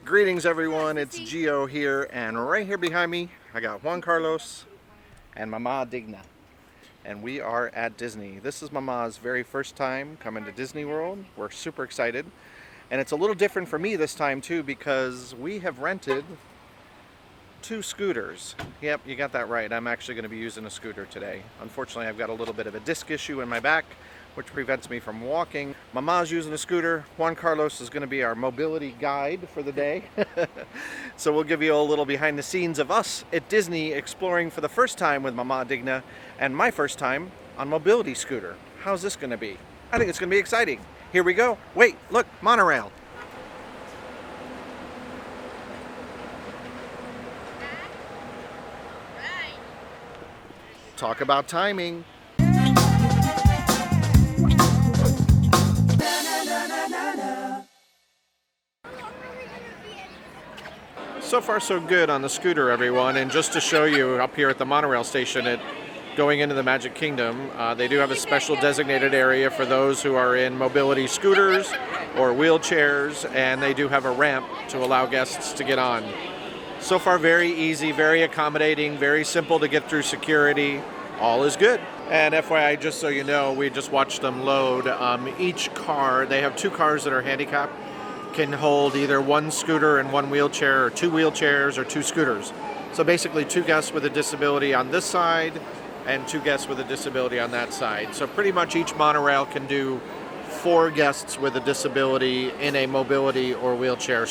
Greetings everyone, it's Gio here, and right here behind me I got Juan Carlos and Mama Digna, and we are at Disney. This is Mama's very first time coming to Disney World. We're super excited, and it's a little different for me this time too because we have rented 2 scooters. Yep, you got that right. I'm actually going to be using a scooter today. Unfortunately, I've got a little bit of a disc issue in my back, which prevents me from walking. Mama's using a scooter. Juan Carlos is going to be our mobility guide for the day. So we'll give you a little behind the scenes of us at Disney exploring for the first time with Mama Digna and my first time on mobility scooter. How's this going to be? I think it's going to be exciting. Here we go. Wait, look, monorail. Talk about timing. So far so good on the scooter, everyone, and just to show you up here at the monorail station going into the Magic Kingdom, they do have a special designated area for those who are in mobility scooters or wheelchairs, and they do have a ramp to allow guests to get on. So far very easy, very accommodating, very simple to get through security. All is good. And FYI, just so you know, we just watched them load. Each car, they have 2 cars that are handicapped, can hold either 1 scooter and 1 wheelchair, or 2 wheelchairs or 2 scooters. So basically 2 guests with a disability on this side and 2 guests with a disability on that side. So pretty much each monorail can do 4 guests with a disability in a mobility or wheelchair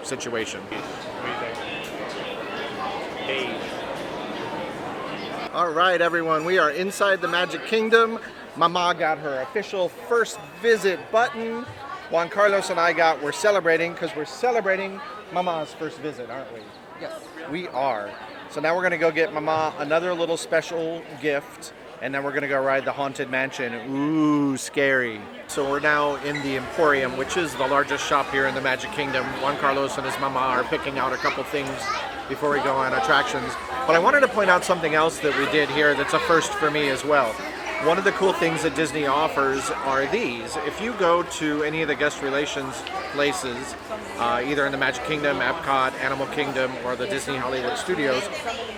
situation. All right, everyone, we are inside the Magic Kingdom. Mama got her official first visit button. Juan Carlos and I we're celebrating because we're celebrating Mama's first visit, aren't we? Yes. We are. So now we're gonna go get Mama another little special gift, and then we're gonna go ride the Haunted Mansion. Ooh, scary. So we're now in the Emporium, which is the largest shop here in the Magic Kingdom. Juan Carlos and his Mama are picking out a couple things before we go on attractions. But I wanted to point out something else that we did here that's a first for me as well. One of the cool things that Disney offers are these. If you go to any of the guest relations places, either in the Magic Kingdom, Epcot, Animal Kingdom, or the Disney Hollywood Studios,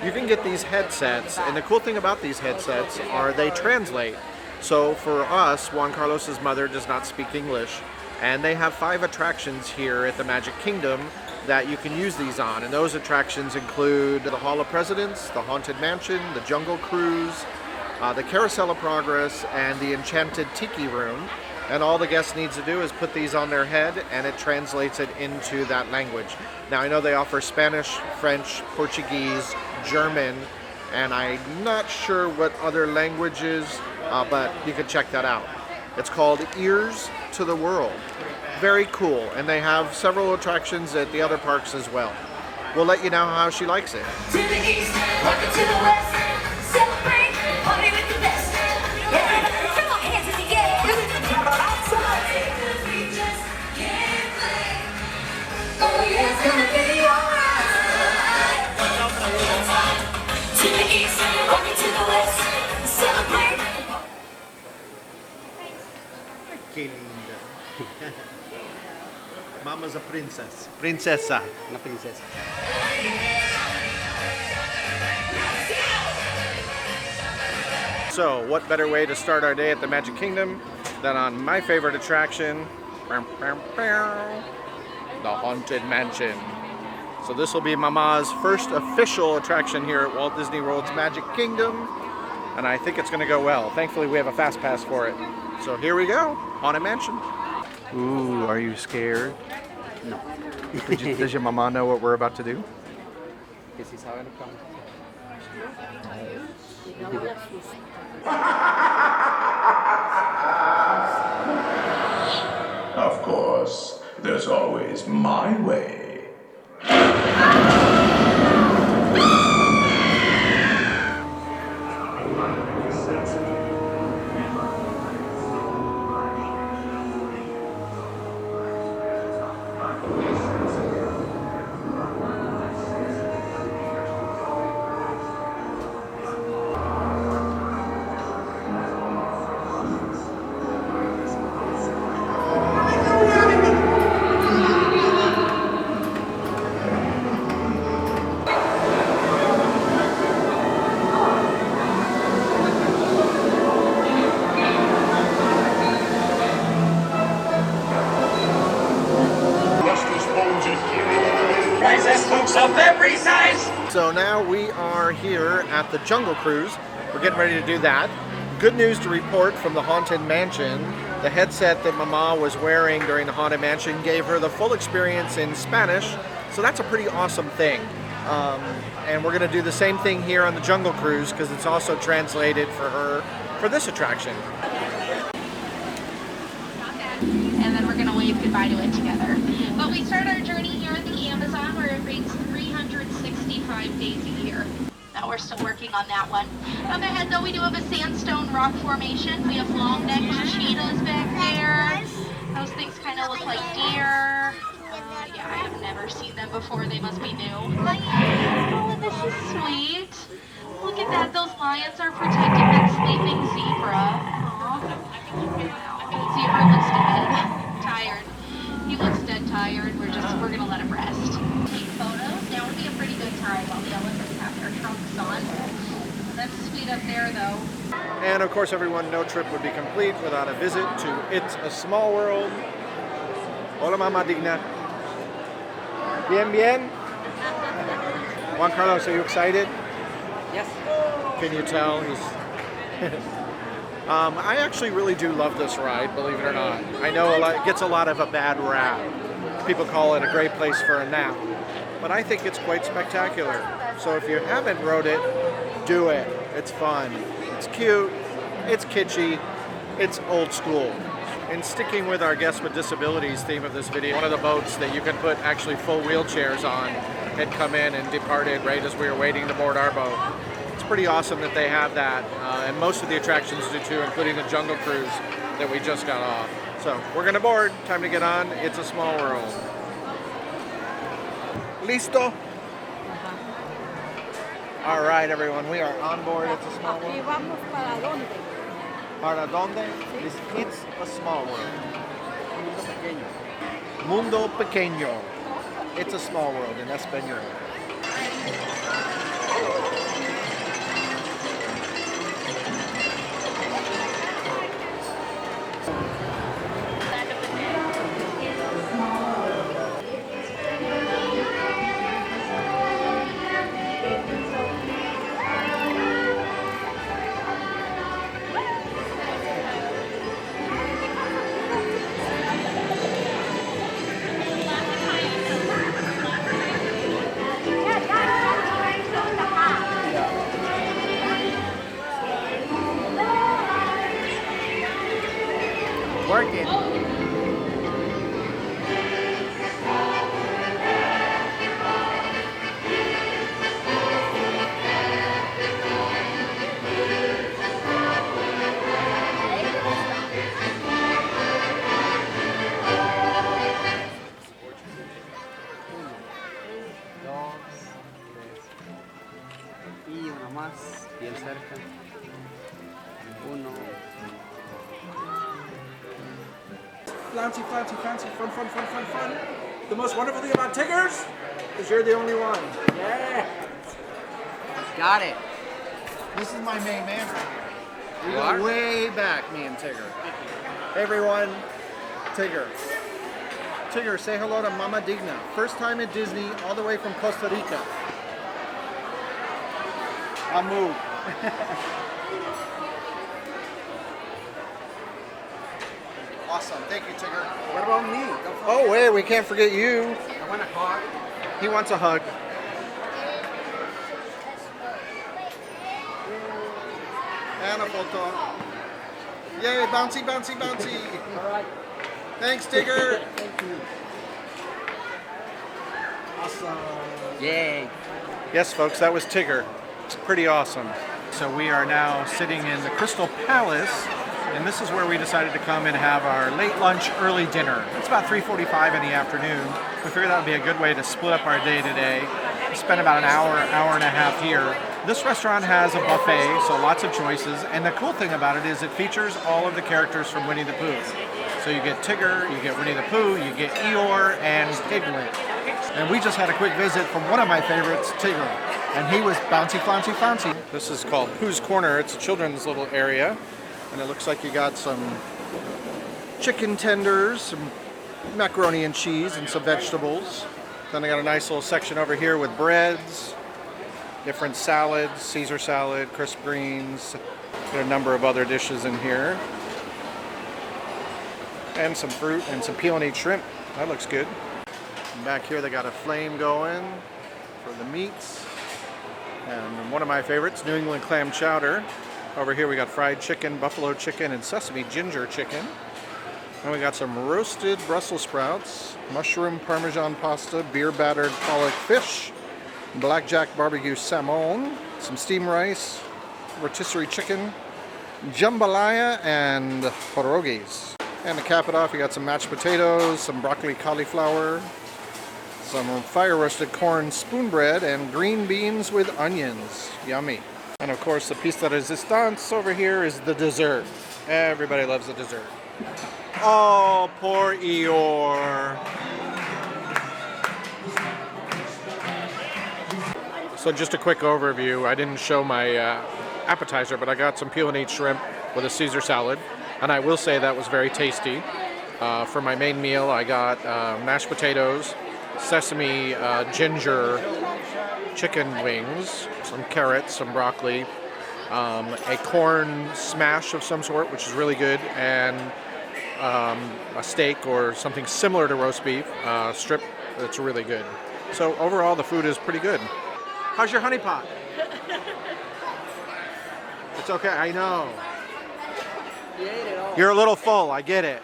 you can get these headsets. And the cool thing about these headsets are they translate. So for us, Juan Carlos's mother does not speak English, and they have 5 attractions here at the Magic Kingdom that you can use these on. And those attractions include the Hall of Presidents, the Haunted Mansion, the Jungle Cruise, the Carousel of Progress, and the Enchanted Tiki Room. And all the guest needs to do is put these on their head, and it translates it into that language. Now I know they offer Spanish, French, Portuguese, German, and I'm not sure what other languages, but you can check that out. It's called Ears to the World. Very cool, and they have several attractions at the other parks as well. We'll let you know how she likes it. To the east, welcome to the west, celebrate, party with the best. Yeah, throw our hands in the air. We just can't play. Oh yeah, it's gonna be alright. To the east, welcome to the west, celebrate. Qué linda. Mama's a princess. Princesa. Una princesa. So, what better way to start our day at the Magic Kingdom than on my favorite attraction, the Haunted Mansion. So this will be Mama's first official attraction here at Walt Disney World's Magic Kingdom, and I think it's going to go well. Thankfully, we have a fast pass for it. So here we go, Haunted Mansion. Ooh, are you scared? No. Does your mama know what we're about to do? Que si saben cómo. Of course, there's always my way. Mouse of every size. So now we are here at the Jungle Cruise. We're getting ready to do that. Good news to report from the Haunted Mansion. The headset that Mama was wearing during the Haunted Mansion gave her the full experience in Spanish, so that's a pretty awesome thing. And we're going to do the same thing here on the Jungle Cruise because it's also translated for her for this attraction. And then we're going to wave goodbye to it together. But we start our journey here in the Amazon where it rains 365 days a year. Now we're still working on that one. Up ahead though we do have a sandstone rock formation. We have long-necked cheetahs back there. Those things kind of look like deer. Yeah, I have never seen them before. They must be new. Oh, this is sweet. Look at that. Those lions are protecting that sleeping zebra. Zebra looks dead. Tired. He looks dead tired. We're gonna let him rest. Take photos. Now would be a pretty good time while the elephants have their trunks on. That's sweet up there though. And of course everyone, no trip would be complete without a visit to It's a Small World. Hola Mama Digna. Bien, bien? Juan Carlos, are you excited? Yes. Can you tell? I actually really do love this ride, believe it or not. I know it gets a lot of a bad rap. People call it a great place for a nap. But I think it's quite spectacular. So if you haven't rode it, do it. It's fun. It's cute. It's kitschy. It's old school. And sticking with our Guests with Disabilities theme of this video, one of the boats that you can put actually full wheelchairs on had come in and departed right as we were waiting to board our boat. It's pretty awesome that they have that, and most of the attractions do too, including the Jungle Cruise that we just got off. So we're gonna board, time to get on It's a Small World. Listo? All right, everyone, we are on board It's a Small World. ¿Para dónde? It's a Small World. Mundo pequeño. It's a Small World in español. Working. Y uno más, bien cerca. Uno. Flouncy, flouncy, fancy, fun, fun, fun, fun, fun. The most wonderful thing about Tiggers is you're the only one. Yeah. Got it. This is my main man right here. We You are? go way back, me and Tigger. Hey everyone, Tigger. Tigger, say hello to Mama Digna. First time at Disney, all the way from Costa Rica. Amu. Awesome, thank you, Tigger. What about me? Oh wait, we can't forget you. I want a hug. He wants a hug. And a photo. Yay, bouncy, bouncy, bouncy. All right. Thanks, Tigger. Thank you. Awesome. Yay. Yes, folks, that was Tigger. It's pretty awesome. So we are now sitting in the Crystal Palace, and this is where we decided to come and have our late lunch, early dinner. It's about 3:45 in the afternoon. We figured that would be a good way to split up our day today. We spent about an hour and a half here. This restaurant has a buffet, so lots of choices, and the cool thing about it is it features all of the characters from Winnie the Pooh. So you get Tigger, you get Winnie the Pooh, you get Eeyore, and Piglet. And we just had a quick visit from one of my favorites, Tigger. And he was bouncy, flouncy, flouncy. This is called Pooh's Corner. It's a children's little area. And it looks like you got some chicken tenders, some macaroni and cheese, and some vegetables. Then I got a nice little section over here with breads, different salads, Caesar salad, crisp greens. There are a number of other dishes in here. And some fruit and some peel and eat shrimp. That looks good. And back here they got a flame going for the meats. And one of my favorites, New England clam chowder. Over here we got fried chicken, buffalo chicken, and sesame ginger chicken. And we got some roasted Brussels sprouts, mushroom parmesan pasta, beer battered pollock fish, blackjack barbecue salmon, some steamed rice, rotisserie chicken, jambalaya, and pierogies. And to cap it off, you got some mashed potatoes, some broccoli cauliflower, some fire roasted corn spoon bread, and green beans with onions. Yummy. And of course, the piece de resistance over here is the dessert. Everybody loves the dessert. Oh, poor Eeyore. So just a quick overview. I didn't show my appetizer, but I got some peel and eat shrimp with a Caesar salad. And I will say that was very tasty. For my main meal, I got mashed potatoes, sesame ginger chicken wings, some carrots, some broccoli, a corn smash of some sort, which is really good, and a steak or something similar to roast beef, strip that's really good. So overall, the food is pretty good. How's your honey pot? It's okay, I know. You ate it all. You're a little full, I get it.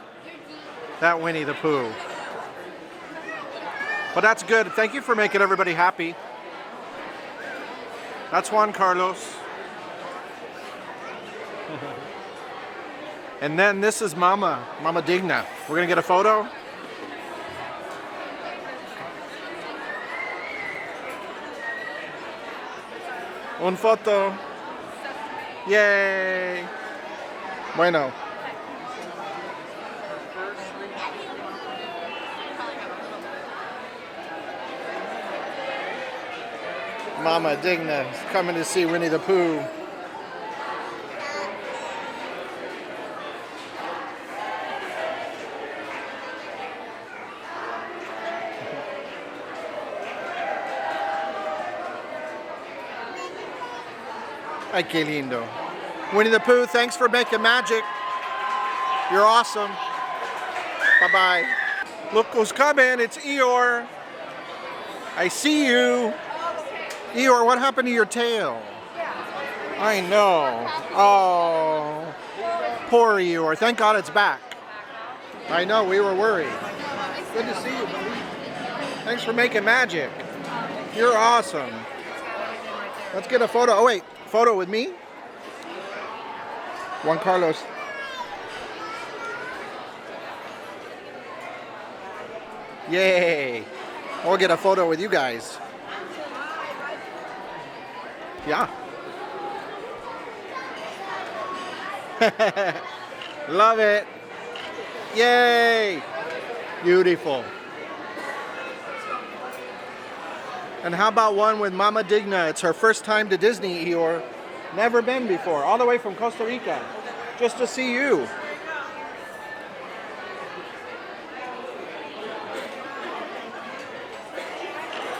That Winnie the Pooh. But that's good. Thank you for making everybody happy. That's Juan Carlos. And then this is Mama Digna. We're gonna get a photo. Un foto. Yay. Bueno. Mama Digna is coming to see Winnie the Pooh. Ay, qué lindo. Winnie the Pooh, thanks for making magic. You're awesome. Bye-bye. Look who's coming, it's Eeyore. I see you. Eeyore, what happened to your tail? I know. Oh, poor Eeyore. Thank God it's back. I know, we were worried. Good to see you, buddy. Thanks for making magic. You're awesome. Let's get a photo. Oh, wait. Photo with me? Juan Carlos. Yay. We'll get a photo with you guys. Yeah. Love it. Yay. Beautiful. And how about one with Mama Digna? It's her first time to Disney, Eeyore. Never been before. All the way from Costa Rica. Just to see you.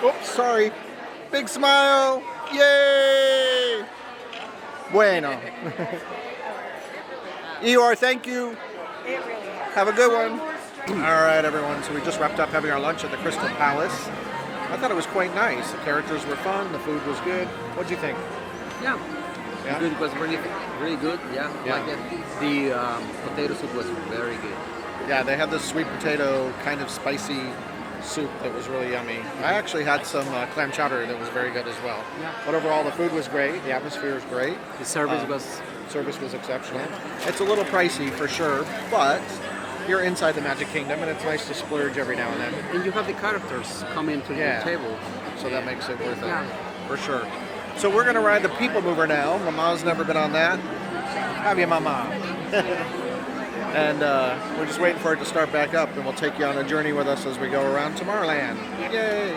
Oops, sorry. Big smile. Yay! Bueno. Eeyore, thank you. Have a good one. All right, everyone. So we just wrapped up having our lunch at the Crystal Palace. I thought it was quite nice. The characters were fun. The food was good. What'd you think? Yeah. Yeah? The food was really good. Yeah. Yeah. Like it. The potato soup was very good. Yeah, they had this sweet potato kind of spicy soup that was really yummy. I actually had some clam chowder that was very good as well. Yeah. But overall, the food was great. The atmosphere was great. The service was exceptional. It's a little pricey for sure, but you're inside the Magic Kingdom, and it's nice to splurge every now and then. and you have the characters coming to Yeah. the table. So that makes it worth it, Yeah. for sure. So we're gonna ride the People Mover now. Mama's never been on that. Have you, Mama? And we're just waiting for it to start back up, and we'll take you on a journey with us as we go around Tomorrowland. Yay!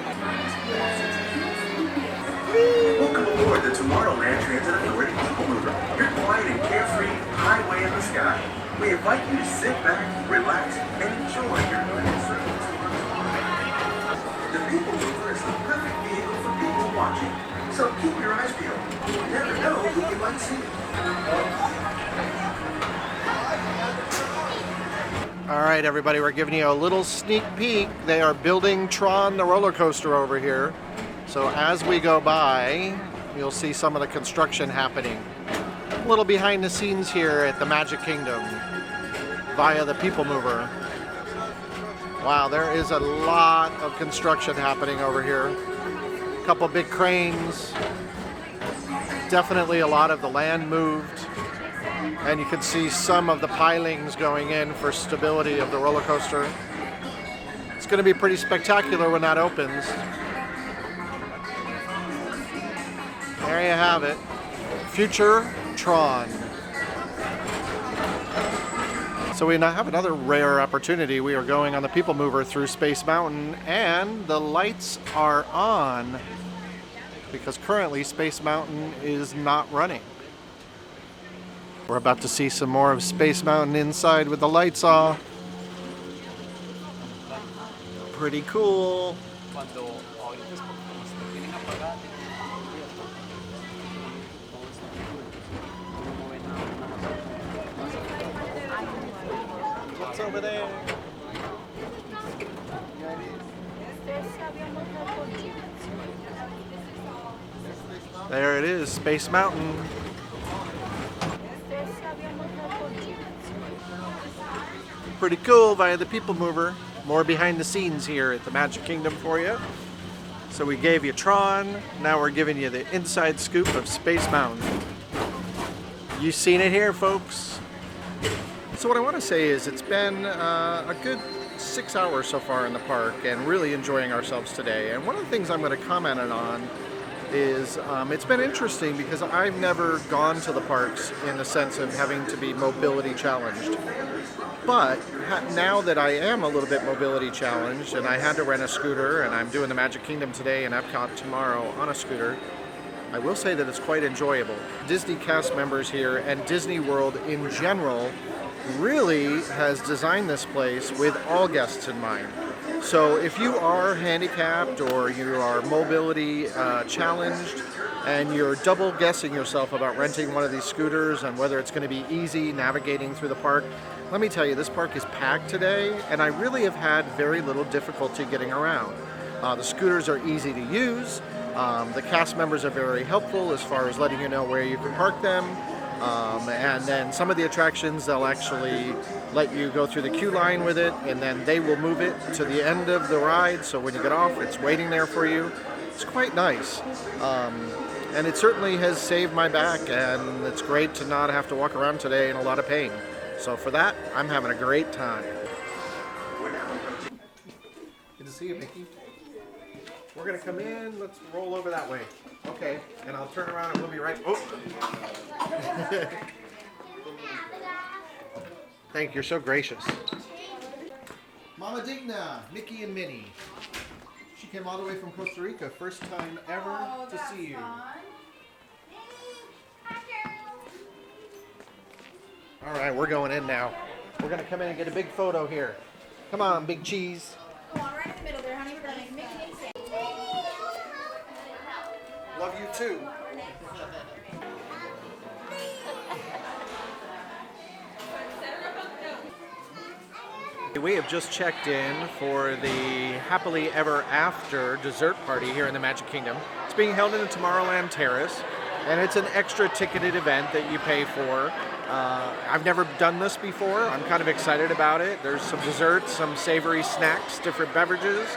Welcome aboard the Tomorrowland Transit Authority People Mover, your quiet and carefree highway in the sky. We invite you to sit back, relax, and enjoy your new experience. The People Mover right, everybody, we're giving you a little sneak peek. They are building Tron, the roller coaster, over here. So as we go by, you'll see some of the construction happening. A little behind the scenes here at the Magic Kingdom via the People Mover. Wow, there is a lot of construction happening over here. A couple big cranes. Definitely a lot of the land moved. And you can see some of the pilings going in for stability of the roller coaster. It's going to be pretty spectacular when that opens. There you have it. Future Tron. So we now have another rare opportunity. We are going on the People Mover through Space Mountain, and the lights are on because currently Space Mountain is not running. We're about to see some more of Space Mountain inside with the lights off. Pretty cool. What's over there? There it is, Space Mountain. Pretty cool via the People Mover. More behind the scenes here at the Magic Kingdom for you. So we gave you Tron, now we're giving you the inside scoop of Space Mountain. You've seen it here, folks. So what I want to say is it's been a good 6 hours so far in the park and really enjoying ourselves today. And one of the things I'm going to comment on is it's been interesting because I've never gone to the parks in the sense of having to be mobility challenged. But now that I am a little bit mobility challenged and I had to rent a scooter and I'm doing the Magic Kingdom today and Epcot tomorrow on a scooter, I will say that it's quite enjoyable. Disney cast members here and Disney World in general really has designed this place with all guests in mind. So if you are handicapped or you are mobility challenged and you're double guessing yourself about renting one of these scooters and whether it's going to be easy navigating through the park, let me tell you, this park is packed today and I really have had very little difficulty getting around. The scooters are easy to use. The cast members are very helpful as far as letting you know where you can park them. And then some of the attractions, they'll actually let you go through the queue line with it, and then they will move it to the end of the ride, so when you get off, it's waiting there for you. It's quite nice. And it certainly has saved my back, and it's great to not have to walk around today in a lot of pain. So for that, I'm having a great time. Good to see you, Mickey. We're going to come in. Let's roll over that way. Okay, and I'll turn around and we'll be right. Oh! Thank you, you're so gracious. Mama Digna, Mickey and Minnie. She came all the way from Costa Rica, first time ever to see you. All right, we're going in now. We're gonna come in and get a big photo here. Come on, Big Cheese. Come on, right in the middle there, honey. We're gonna make Mickey and Sam. Love you too. We have just checked in for the Happily Ever After dessert party here in the Magic Kingdom. It's being held in the Tomorrowland Terrace, and it's an extra ticketed event that you pay for. I've never done this before. I'm kind of excited about it. There's some desserts, some savory snacks, different beverages.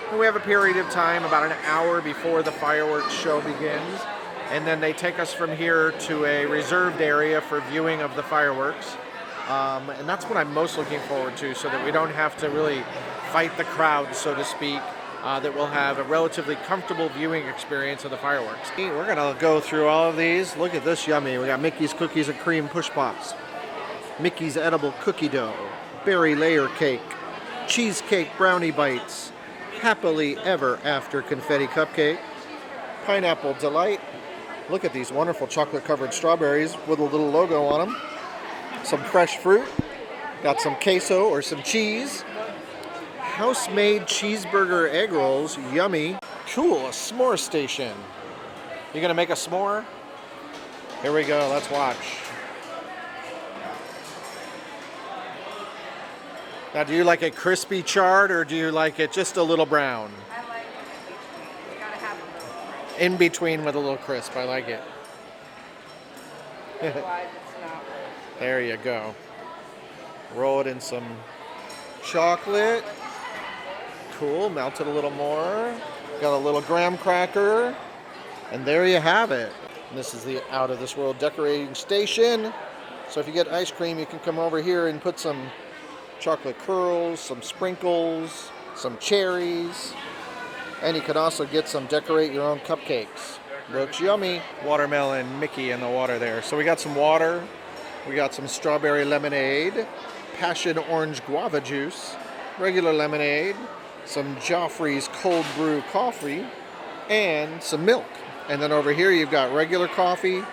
And we have a period of time, about an hour before the fireworks show begins. And then they take us from here to a reserved area for viewing of the fireworks. And that's what I'm most looking forward to, so that we don't have to really fight the crowd, so to speak, that we'll have a relatively comfortable viewing experience of the fireworks. We're gonna go through all of these. Look at this yummy. We got Mickey's Cookies and Cream Push Pops, Mickey's Edible Cookie Dough, Berry Layer Cake, Cheesecake Brownie Bites, Happily Ever After Confetti Cupcake, Pineapple Delight. Look at these wonderful chocolate covered strawberries with a little logo on them. Some fresh fruit, got some queso or some cheese, house-made cheeseburger egg rolls, yummy. Cool, a s'more station. You gonna make a s'more? Here we go, let's watch. Now, do you like it crispy charred or do you like it just a little brown? I like it. You gotta have a little crisp. In between with a little crisp. I like it. Otherwise, it's not roast. There you go. Roll it in some chocolate. Cool. Melt it a little more. Got a little graham cracker. And there you have it. And this is the out of this world decorating station. So if you get ice cream, you can come over here and put some chocolate curls, some sprinkles, some cherries. And you can also get some decorate your own cupcakes. Looks yummy. Watermelon Mickey in the water there. So we got some water. We got some strawberry lemonade, passion orange guava juice, regular lemonade, some Joffrey's cold brew coffee, and some milk. And then over here you've got regular coffee,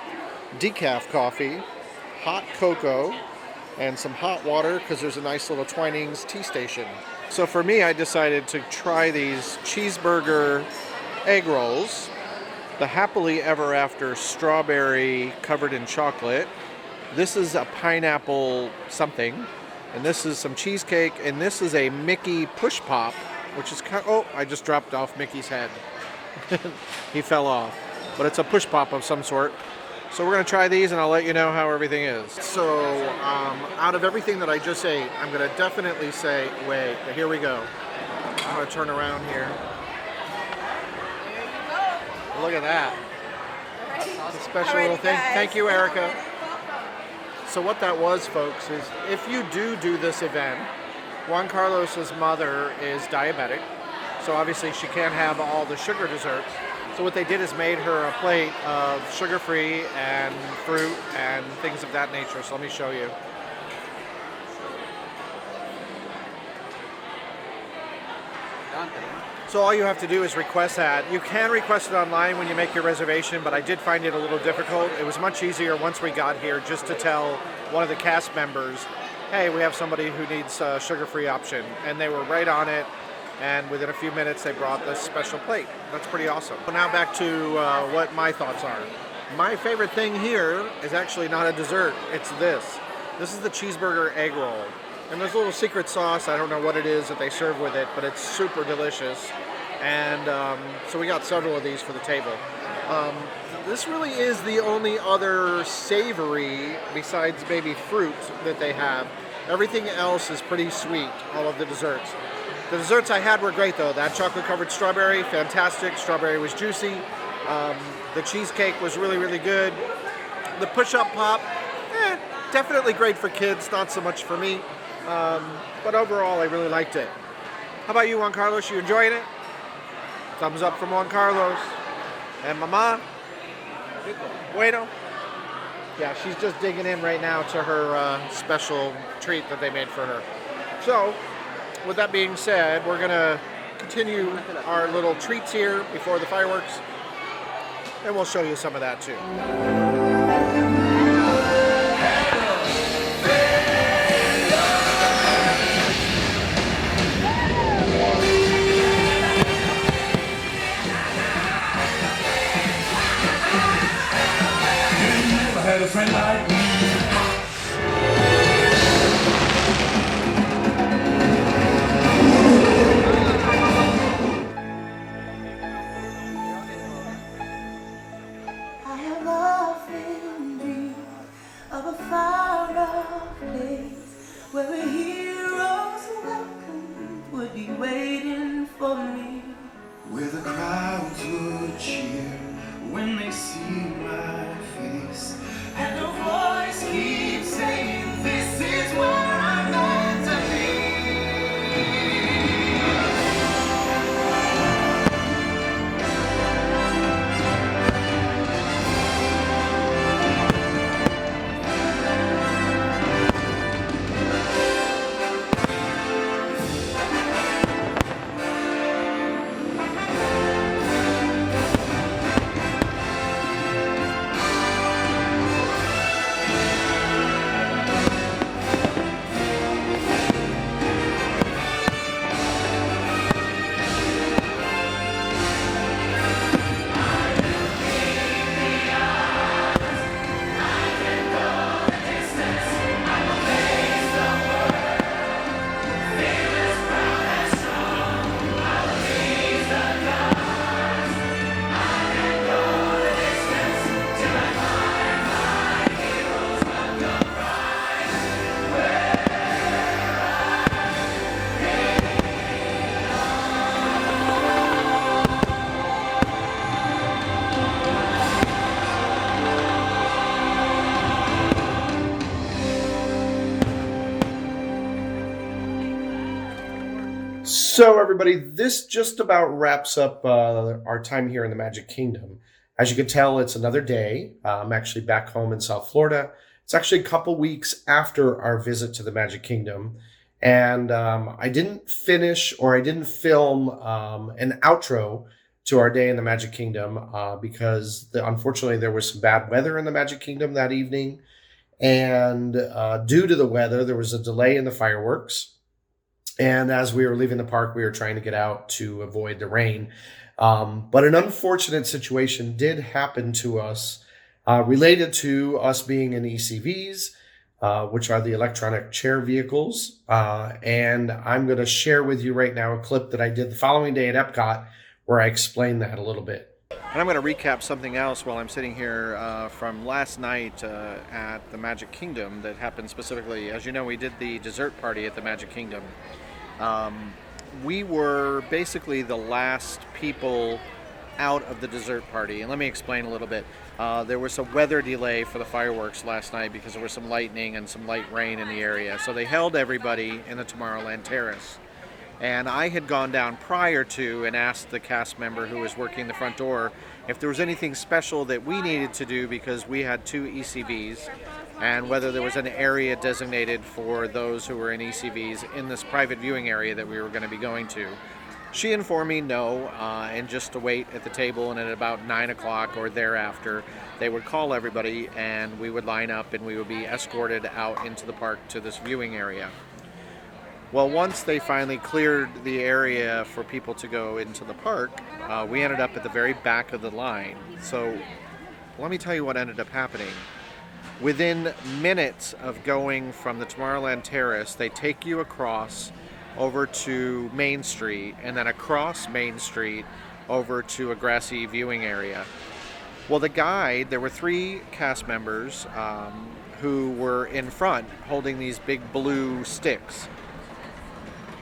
decaf coffee, hot cocoa, and some hot water because there's a nice little Twinings tea station. So for me, I decided to try these cheeseburger egg rolls, the happily ever after strawberry covered in chocolate. This is a pineapple something, and this is some cheesecake, and this is a Mickey push pop, which is kind of, oh, I just dropped off Mickey's head. He fell off, but it's a push pop of some sort. So we're gonna try these and I'll let you know how everything is. So out of everything that I just ate, I'm gonna definitely say, wait, here we go. I'm gonna turn around here. Look at that. It's a special little thing. Thank you, Erica. So what that was, folks, is if you do this event, Juan Carlos's mother is diabetic, so obviously she can't have all the sugar desserts. So what they did is made her a plate of sugar-free and fruit and things of that nature. So let me show you. So all you have to do is request that. You can request it online when you make your reservation, but I did find it a little difficult. It was much easier once we got here just to tell one of the cast members, hey, we have somebody who needs a sugar-free option. And they were right on it. And within a few minutes, they brought this special plate. That's pretty awesome. So now back to what my thoughts are. My favorite thing here is actually not a dessert. It's this. This is the cheeseburger egg roll. And there's a little secret sauce. I don't know what it is that they serve with it, but it's super delicious. And so we got several of these for the table. This really is the only other savory besides maybe fruit that they have. Everything else is pretty sweet, all of the desserts. The desserts I had were great though. That chocolate covered strawberry, fantastic. Strawberry was juicy. The cheesecake was really, really good. The push-up pop, definitely great for kids, not so much for me. But overall, I really liked it. How about you, Juan Carlos? You enjoying it? Thumbs up from Juan Carlos. And Mama? Bueno? Yeah, she's just digging in right now to her special treat that they made for her. So, with that being said, we're going to continue our little treats here before the fireworks. And we'll show you some of that too. Had a friend like me. I have often dreamed of a far-off place where a hero's welcome would be waiting for me, Where the crowds would cheer when they see my face, and a voice keeps saying, this is where I'm meant to be. So everybody, this just about wraps up our time here in the Magic Kingdom. As you can tell, it's another day. I'm actually back home in South Florida. It's actually a couple weeks after our visit to the Magic Kingdom. And I didn't finish or I didn't film an outro to our day in the Magic Kingdom because unfortunately there was some bad weather in the Magic Kingdom that evening. And due to the weather, there was a delay in the fireworks. And as we were leaving the park, we were trying to get out to avoid the rain. But an unfortunate situation did happen to us related to us being in ECVs, which are the electronic chair vehicles. And I'm going to share with you right now a clip that I did the following day at Epcot where I explained that a little bit. And I'm going to recap something else while I'm sitting here from last night at the Magic Kingdom that happened specifically. As you know, we did the dessert party at the Magic Kingdom. We were basically the last people out of the dessert party. And let me explain a little bit. There was a weather delay for the fireworks last night because there was some lightning and some light rain in the area. So they held everybody in the Tomorrowland Terrace. And I had gone down prior to and asked the cast member who was working the front door if there was anything special that we needed to do because we had 2 ECVs and whether there was an area designated for those who were in ECVs in this private viewing area that we were going to be going to. She informed me no, and just to wait at the table, and at about 9 o'clock or thereafter, they would call everybody and we would line up and we would be escorted out into the park to this viewing area. Well, once they finally cleared the area for people to go into the park, we ended up at the very back of the line. So let me tell you what ended up happening. Within minutes of going from the Tomorrowland Terrace, they take you across over to Main Street and then across Main Street over to a grassy viewing area. Well, the guide, there were 3 cast members who were in front holding these big blue sticks.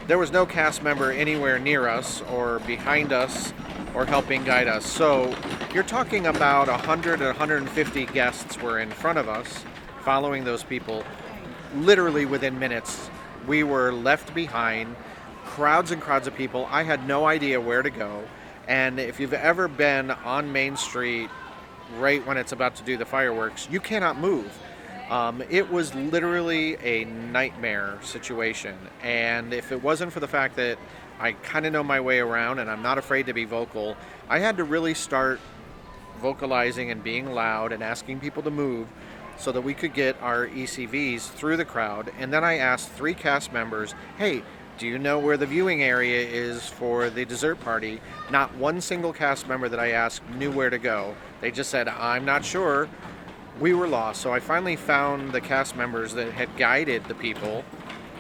There was no cast member anywhere near us or behind us or helping guide us. So you're talking about 100 or 150 guests were in front of us following those people. Literally within minutes, we were left behind, crowds and crowds of people. I had no idea where to go. And if you've ever been on Main Street right when it's about to do the fireworks, you cannot move. It was literally a nightmare situation, and if it wasn't for the fact that I kind of know my way around and I'm not afraid to be vocal, I had to really start vocalizing and being loud and asking people to move so that we could get our ECVs through the crowd. And then I asked 3 cast members, hey, do you know where the viewing area is for the dessert party? Not one single cast member that I asked knew where to go. They just said, I'm not sure. We were lost. So I finally found the cast members that had guided the people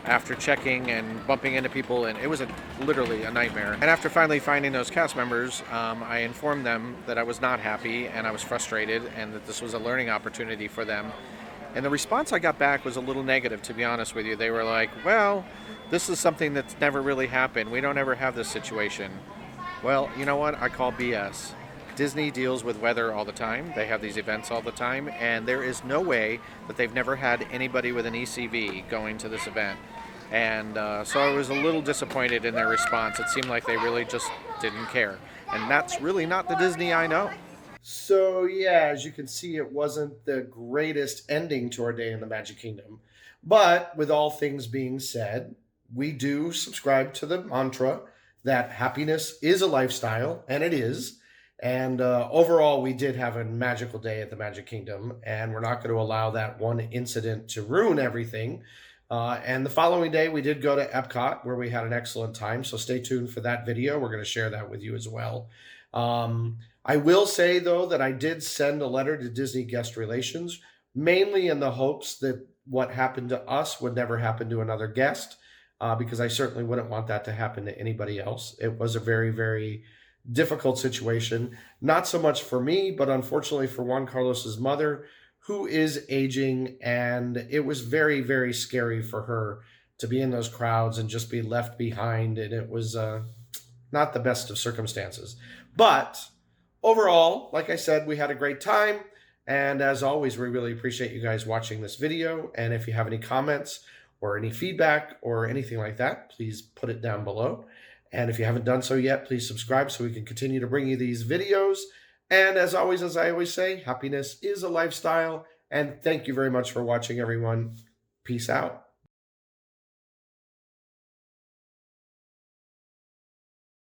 after checking and bumping into people, and it was literally a nightmare. And after finally finding those cast members, I informed them that I was not happy and I was frustrated and that this was a learning opportunity for them. And the response I got back was a little negative, to be honest with you. They were like, well, this is something that's never really happened. We don't ever have this situation. Well, you know what? I call BS. Disney deals with weather all the time. They have these events all the time, and there is no way that they've never had anybody with an ECV going to this event. And so I was a little disappointed in their response. It seemed like they really just didn't care. And that's really not the Disney I know. So yeah, as you can see, it wasn't the greatest ending to our day in the Magic Kingdom. But with all things being said, we do subscribe to the mantra that happiness is a lifestyle, and it is. And overall, we did have a magical day at the Magic Kingdom, and we're not going to allow that one incident to ruin everything. And the following day, we did go to Epcot, where we had an excellent time. So stay tuned for that video. We're going to share that with you as well. I will say, though, that I did send a letter to Disney Guest Relations, mainly in the hopes that what happened to us would never happen to another guest, because I certainly wouldn't want that to happen to anybody else. It was a very, very difficult situation, not so much for me, but unfortunately for Juan Carlos's mother, who is aging, and it was very, very scary for her to be in those crowds and just be left behind, and it was not the best of circumstances. But overall, like I said, we had a great time, and as always, we really appreciate you guys watching this video, and if you have any comments or any feedback or anything like that, please put it down below. And if you haven't done so yet, please subscribe so we can continue to bring you these videos. And as always, as I always say, happiness is a lifestyle. And thank you very much for watching, everyone. Peace out.